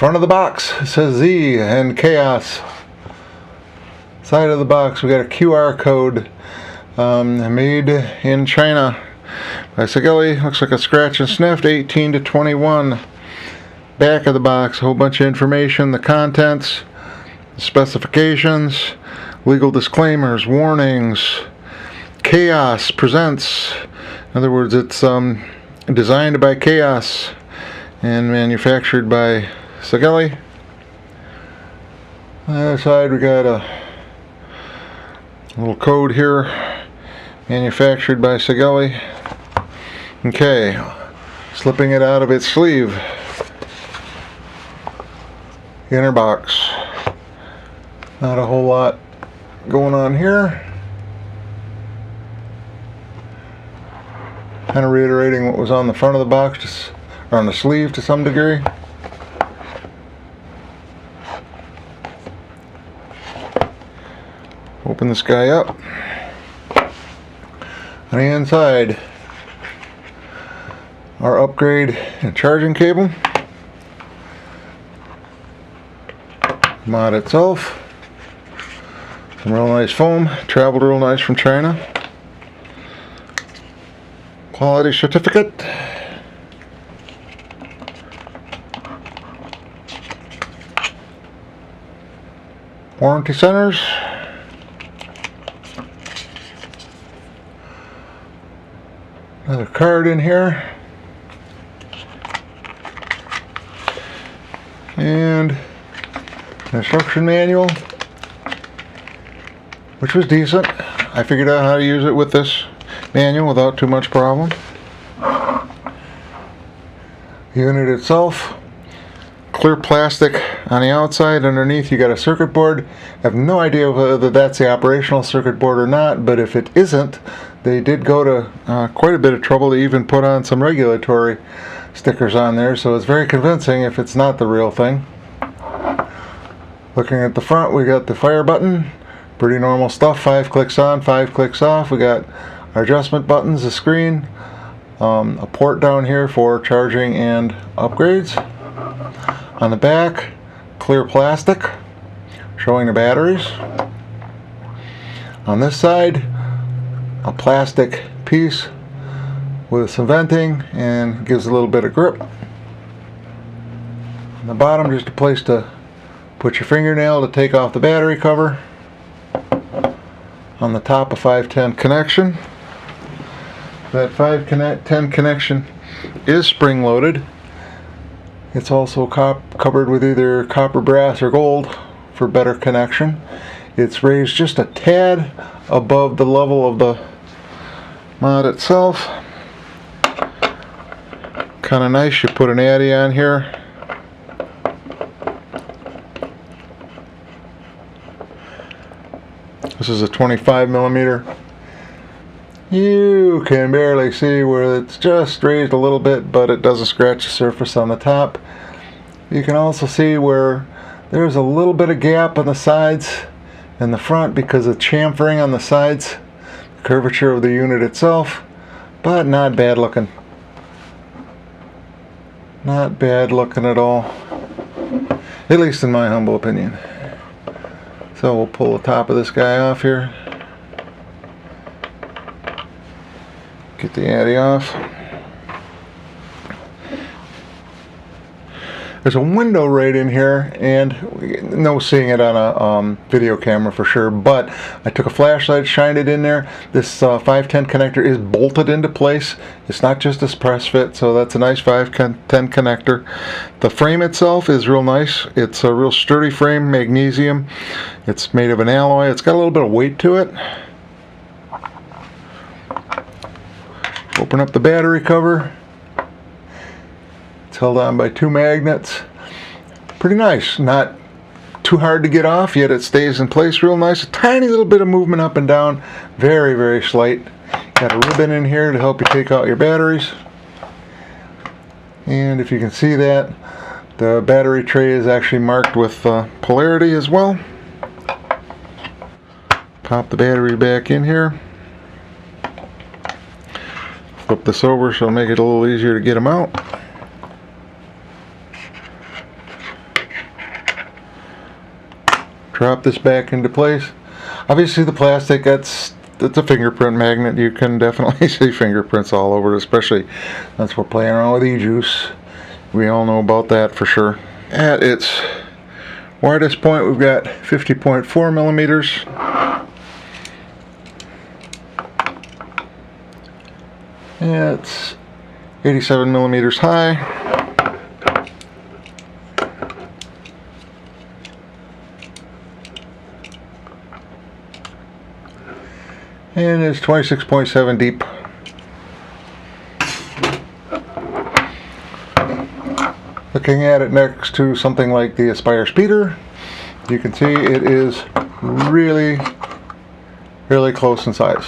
Front of the box, it says Z and Chaos. Side of the box, we got a QR code made in China by Sigelei. Looks like a scratch and sniffed, 18 to 21. Back of the box, a whole bunch of information, the contents, the specifications, legal disclaimers, warnings. Chaos presents. In other words, it's designed by Chaos and manufactured by Sigelei. On the other side, we got a little code here, manufactured by Sigelei. Okay, slipping it out of its sleeve. Inner box. Not a whole lot going on here. Kind of reiterating what was on the front of the box, or on the sleeve to some degree. Open this guy up. On the inside, our upgrade and charging cable. Mod itself. Some real nice foam. Traveled real nice from China. Quality certificate. Warranty centers. Another card in here. And an instruction manual, which was decent. I figured out how to use it with this manual without too much problem. The unit itself, clear plastic on the outside. Underneath you got a circuit board. I have no idea whether that's the operational circuit board or not, but if it isn't, they did go to quite a bit of trouble to even put on some regulatory stickers on there, so it's very convincing if it's not the real thing. Looking at the front, we got the fire button. Pretty normal stuff. 5 clicks on, 5 clicks off. We got our adjustment buttons, the screen, a port down here for charging and upgrades. On the back, clear plastic showing the batteries. On this side, a plastic piece with some venting and gives a little bit of grip. On the bottom, just a place to put your fingernail to take off the battery cover. On the top, a 510 connection. That 510 connection is spring loaded. It's also covered with either copper, brass, or gold for better connection. It's raised just a tad above the level of the mod itself. Kind of nice. You put an addy on here. This is a 25 millimeter. You can barely see where it's just raised a little bit, but it doesn't scratch the surface on the top. You can also see where there's a little bit of gap on the sides and the front because of chamfering on the sides, the curvature of the unit itself, but not bad looking. Not bad looking at all, at least in my humble opinion. So we'll pull the top of this guy off here. Get the addy off. There's a window right in here, and no seeing it on a video camera for sure, but I took a flashlight, shined it in there. This 510 connector is bolted into place. It's not just a press fit, so that's a nice 510 connector. The frame itself is real nice. It's a real sturdy frame, magnesium. It's made of an alloy. It's got a little bit of weight to it. Open up the battery cover. It's held on by 2 magnets. Pretty nice. Not too hard to get off, yet it stays in place real nice. A tiny little bit of movement up and down. Very, very slight. Got a ribbon in here to help you take out your batteries. And if you can see that, the battery tray is actually marked with polarity as well. Pop the battery back in here. Flip this over so it'll make it a little easier to get them out. drop this back into place. Obviously the plastic, it's a fingerprint magnet. You can definitely see fingerprints all over it, especially since we're playing around with e-juice. We all know about that for sure. At its widest point, we've got 50.4 millimeters. It's 87 millimeters high. And it's 26.7 deep. Looking at it next to something like the Aspire Speeder, you can see it is really, really close in size.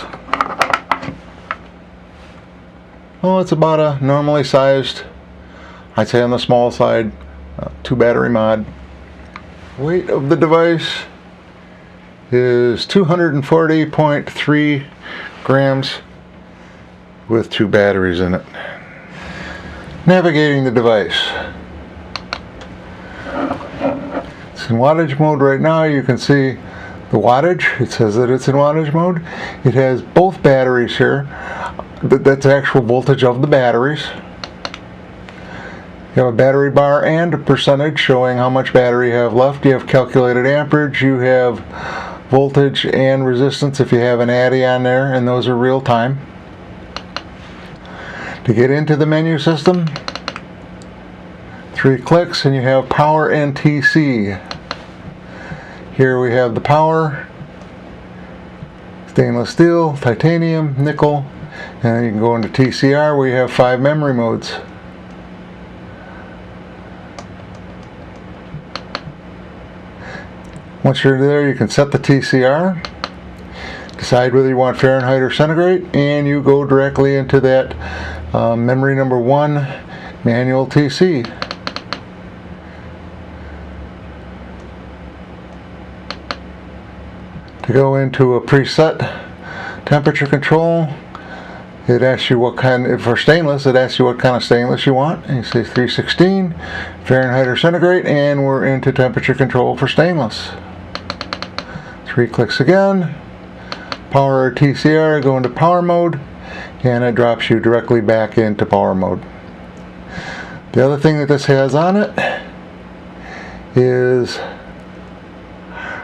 Well, it's about a normally sized, I'd say on the small side, 2 battery mod. Weight of the device is 240.3 grams with 2 batteries in it. Navigating the device. It's in wattage mode right now. You can see the wattage. It says that it's in wattage mode. It has both batteries here. That's the actual voltage of the batteries. You have a battery bar and a percentage showing how much battery you have left. You have calculated amperage. You have voltage and resistance if you have an addy on there, and those are real time. To get into the menu system, 3 clicks and you have power and TC. Here we have the power, stainless steel, titanium, nickel, and then you can go into TCR where you have 5 memory modes. Once you're there, you can set the TCR, decide whether you want Fahrenheit or centigrade, and you go directly into that memory number 1 manual TC. To go into a preset temperature control, it asks you what kind, for stainless, it asks you what kind of stainless you want. And you say 316, Fahrenheit or centigrade, and we're into temperature control for stainless. 3 clicks again, power or TCR, go into power mode, and it drops you directly back into power mode. The other thing that this has on it is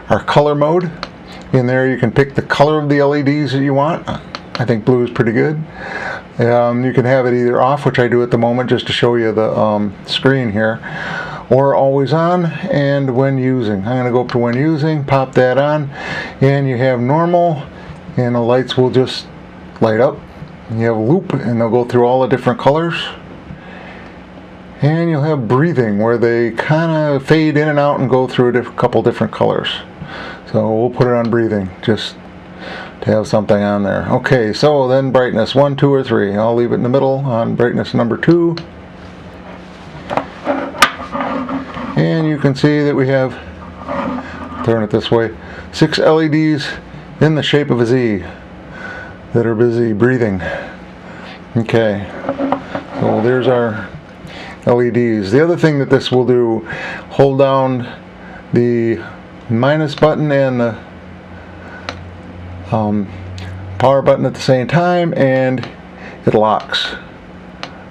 our color mode. In there you can pick the color of the LEDs that you want. I think blue is pretty good. You can have it either off, which I do at the moment just to show you the screen here, or always on and when using. I'm going to go up to when using, pop that on, and you have normal, and the lights will just light up. You have loop, and they'll go through all the different colors. And you'll have breathing, where they kind of fade in and out and go through a couple different colors. So we'll put it on breathing, just to have something on there. Okay, so then brightness, 1, 2, or 3. I'll leave it in the middle on brightness number 2. And you can see that we have, turn it this way, 6 LEDs in the shape of a Z that are busy breathing. Okay, so there's our LEDs. The other thing that this will do, hold down the minus button and the power button at the same time, and it locks.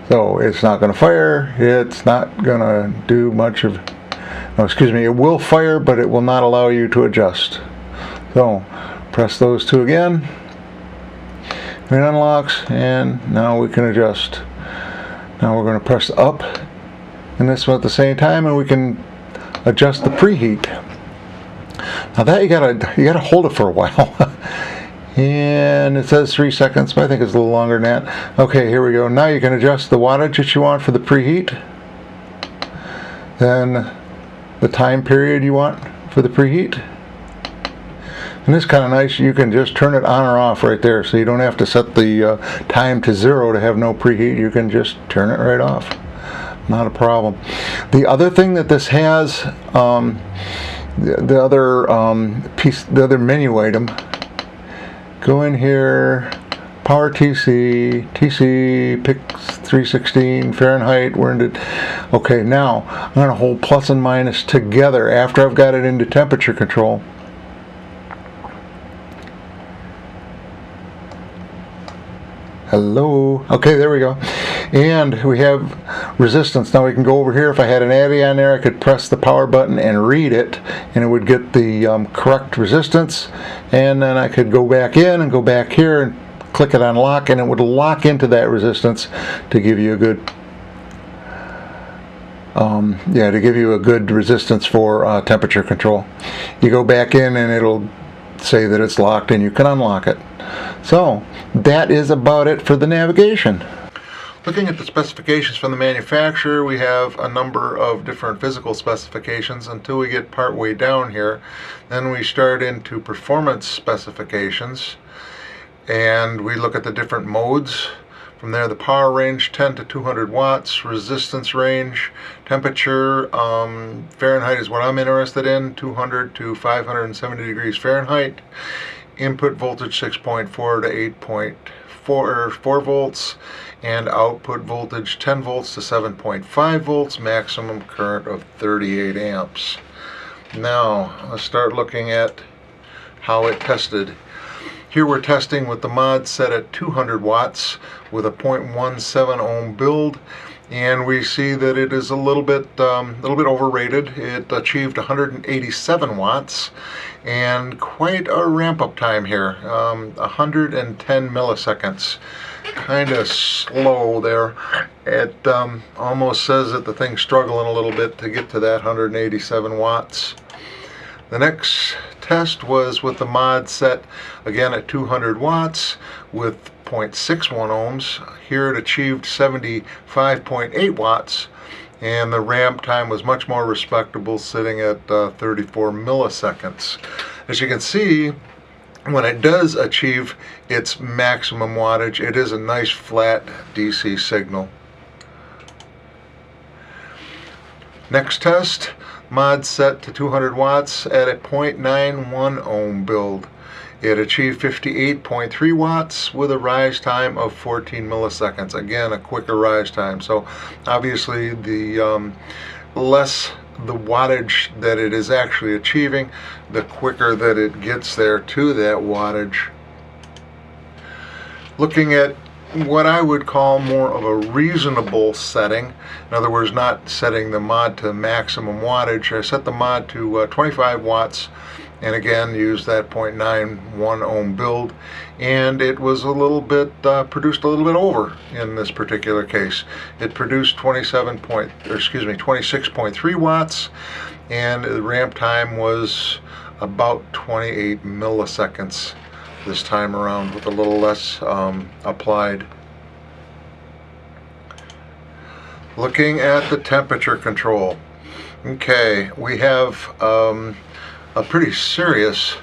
So it's not going to fire, it's not going to do much of, no, excuse me, it will fire, but it will not allow you to adjust. So press those 2 again, and it unlocks, and now we can adjust. Now we're going to press up and this one at the same time, and we can adjust the preheat. Now that you gotta hold it for a while. And it says 3 seconds, but I think it's a little longer than that. Okay, here we go. Now you can adjust the wattage that you want for the preheat. Then the time period you want for the preheat. And this is kind of nice, you can just turn it on or off right there, so you don't have to set the time to 0 to have no preheat. You can just turn it right off. Not a problem. The other thing that this has, the other menu item, go in here, power TC, pick 316 Fahrenheit. We're into, okay, now I'm going to hold plus and minus together after I've got it into temperature control. Hello. Okay, there we go. And we have resistance. Now we can go over here. If I had an addy on there, I could press the power button and read it, and it would get the correct resistance. And then I could go back in and go back here and click it on lock, and it would lock into that resistance to give you a good to give you a good resistance for temperature control. You go back in and it'll say that it's locked, and you can unlock it. So that is about it for the navigation. Looking at the specifications from the manufacturer, we have a number of different physical specifications until we get part way down here. Then we start into performance specifications, and we look at the different modes. From there, the power range 10 to 200 watts, resistance range, temperature, Fahrenheit is what I'm interested in, 200 to 570 degrees Fahrenheit, input voltage 6.4 to 8.4 volts, and output voltage 10 volts to 7.5 volts, maximum current of 38 amps. Now, let's start looking at how it tested. Here we're testing with the mod set at 200 watts with a 0.17 ohm build, and we see that it is a little bit overrated. It achieved 187 watts and quite a ramp up time here, 110 milliseconds. Kind of slow there. It almost says that the thing's struggling a little bit to get to that 187 watts. The next test was with the mod set again at 200 watts with 0.61 ohms. Here it achieved 75.8 watts, and the ramp time was much more respectable, sitting at 34 milliseconds. As you can see, when it does achieve its maximum wattage, it is a nice flat DC signal. Next test, mod set to 200 watts at a 0.91 ohm build. It achieved 58.3 watts with a rise time of 14 milliseconds. Again, a quicker rise time. So obviously the less the wattage that it is actually achieving, the quicker that it gets there to that wattage. Looking at what I would call more of a reasonable setting, in other words, not setting the mod to maximum wattage, I set the mod to 25 watts, and again used that 0.91 ohm build, and it was a little bit produced a little bit over in this particular case. It produced 26.3 watts, and the ramp time was about 28 milliseconds this time around, with a little less applied. Looking at the temperature control, okay, we have a pretty serious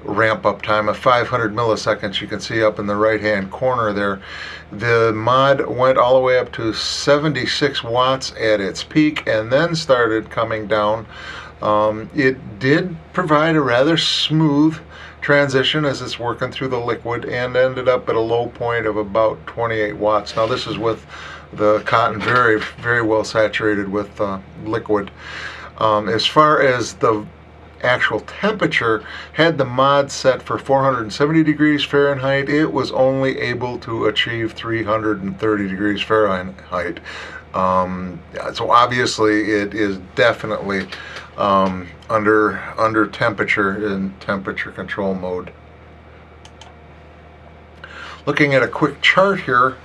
ramp up time of 500 milliseconds. You can see up in the right hand corner there. The mod went all the way up to 76 watts at its peak and then started coming down. It did provide a rather smooth transition as it's working through the liquid, and ended up at a low point of about 28 watts. Now this is with the cotton very, very well saturated with liquid. As far as the actual temperature, had the mod set for 470 degrees Fahrenheit, it was only able to achieve 330 degrees Fahrenheit. So obviously it is definitely under temperature in temperature control mode. Looking at a quick chart here,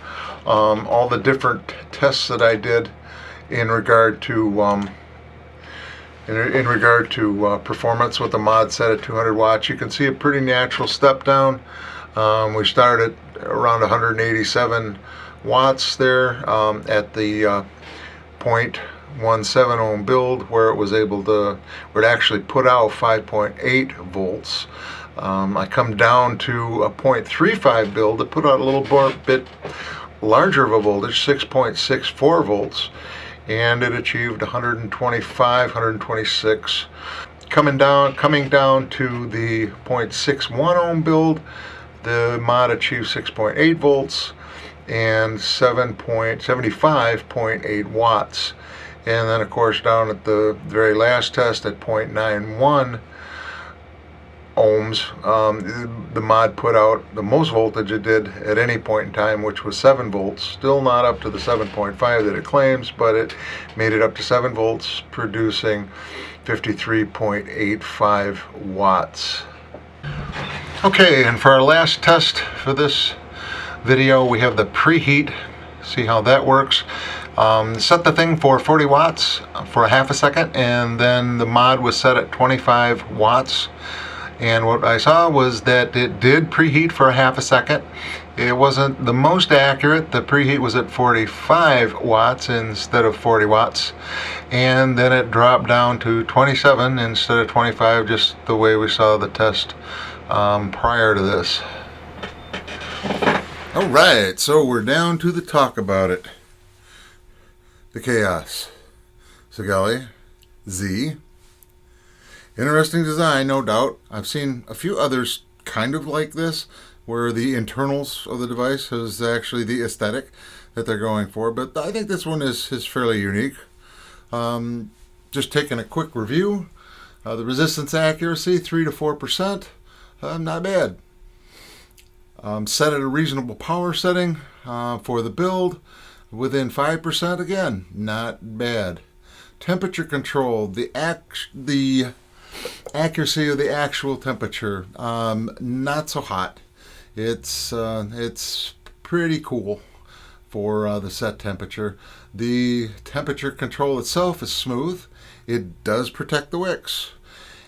all the different tests that I did in regard to performance with the mod set at 200 watts, you can see a pretty natural step down. We started around 187 watts there at the 0.17 ohm build, where it was able to, where it actually put out 5.8 volts. I come down to a 0.35 build that put out a little bit larger of a voltage, 6.64 volts, and it achieved 125, 126. Coming down to the 0.61 ohm build, the mod achieved 6.8 volts, and 75.8 watts. And then of course down at the very last test at 0.91 ohms, the mod put out the most voltage it did at any point in time, which was 7 volts. Still not up to the 7.5 that it claims, but it made it up to 7 volts, producing 53.85 watts. Okay, and for our last test for this video, we have the preheat. See how that works. Set the thing for 40 watts for a half a second, and then the mod was set at 25 watts. And what I saw was that it did preheat for a half a second. It wasn't the most accurate. The preheat was at 45 watts instead of 40 watts. And then it dropped down to 27 instead of 25, just the way we saw the test prior to this. Alright, so we're down to the talk about it. The Kaos Sigelei Z. Interesting design, no doubt. I've seen a few others kind of like this, where the internals of the device is actually the aesthetic that they're going for, but I think this one is fairly unique. Just taking a quick review. The resistance accuracy, 3 to 4%. Not bad. Set at a reasonable power setting for the build, within 5%, again, not bad. Temperature control, the accuracy of the actual temperature, not so hot. It's pretty cool for the set temperature. The temperature control itself is smooth. It does protect the wicks.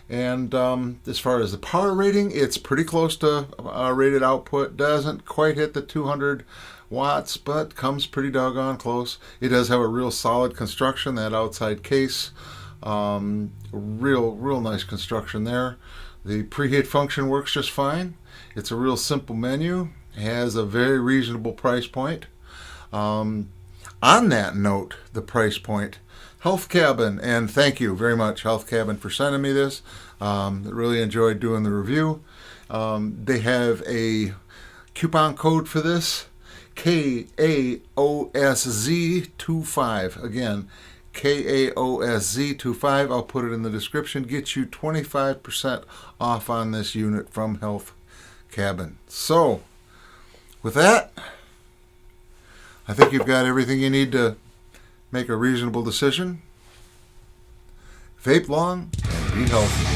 And as far as the power rating, it's pretty close to rated output. Doesn't quite hit the 200 watts, but comes pretty doggone close. It does have a real solid construction, that outside case. Real nice construction there. The preheat function works just fine. It's a real simple menu. It has a very reasonable price point. On that note, the price point, HealthCabin, and thank you very much, HealthCabin, for sending me this. Really enjoyed doing the review. They have a coupon code for this, KAOSZ25. Again, KAOSZ25. I'll put it in the description. Gets you 25% off on this unit from HealthCabin. So, with that, I think you've got everything you need to make a reasonable decision. Vape long and be healthy.